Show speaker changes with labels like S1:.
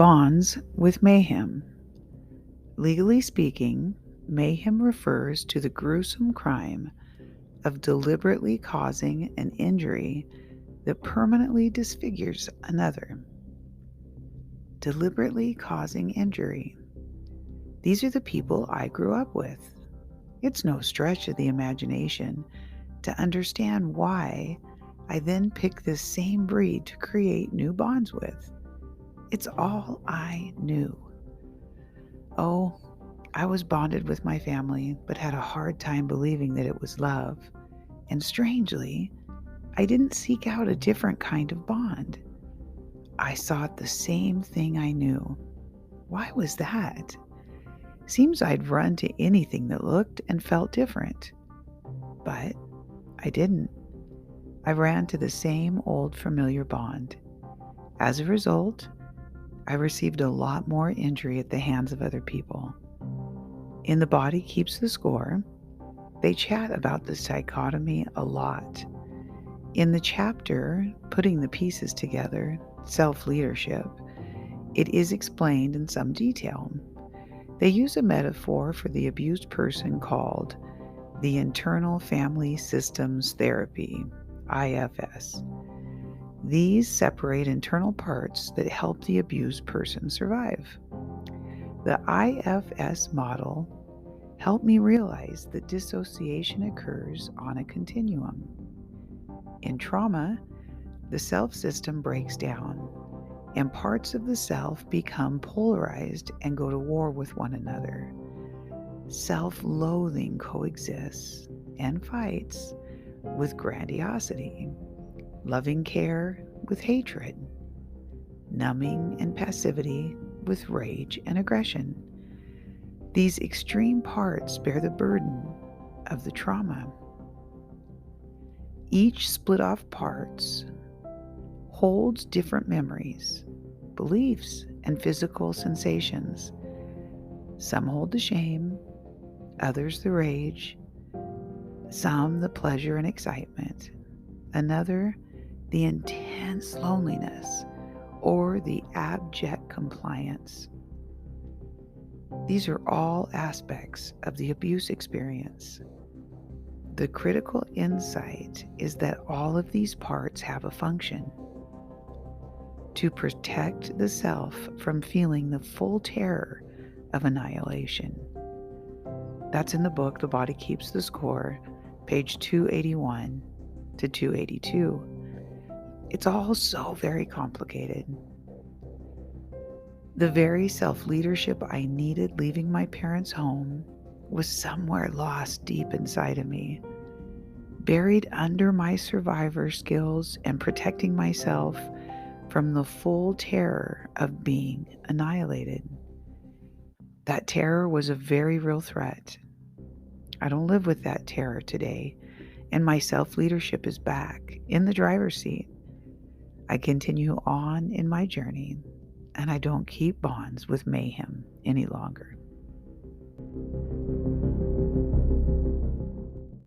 S1: Bonds with Mayhem. Legally speaking, mayhem refers to the gruesome crime of deliberately causing an injury that permanently disfigures another. Deliberately causing injury. These are the people I grew up with. It's no stretch of the imagination to understand why I then picked this same breed to create new bonds with. It's all I knew. Oh, I was bonded with my family, but had a hard time believing that it was love. And strangely, I didn't seek out a different kind of bond. I sought the same thing I knew. Why was that? Seems I'd run to anything that looked and felt different. But I didn't. I ran to the same old familiar bond. As a result, I received a lot more injury at the hands of other people. In The Body Keeps the Score, they chat about this dichotomy a lot. In the chapter, Putting the Pieces Together, Self-Leadership, it is explained in some detail. They use a metaphor for the abused person called the Internal Family Systems Therapy, IFS. These separate internal parts that help the abused person survive. The IFS model helped me realize that dissociation occurs on a continuum. In trauma, the self system breaks down, and parts of the self become polarized and go to war with one another. Self-loathing coexists and fights with grandiosity, loving care with hatred, numbing and passivity with rage and aggression. These extreme parts bear the burden of the trauma. Each split-off parts holds different memories, beliefs, and physical sensations. Some hold the shame, others the rage, some the pleasure and excitement, another the intense loneliness or the abject compliance. These are all aspects of the abuse experience. The critical insight is that all of these parts have a function: to protect the self from feeling the full terror of annihilation. That's in the book, The Body Keeps the Score, page 281 to 282. It's all so very complicated. The very self-leadership I needed leaving my parents' home was somewhere lost deep inside of me, buried under my survivor skills and protecting myself from the full terror of being annihilated. That terror was a very real threat. I don't live with that terror today, and my self-leadership is back in the driver's seat. I continue on in my journey, and I don't keep bonds with mayhem any longer.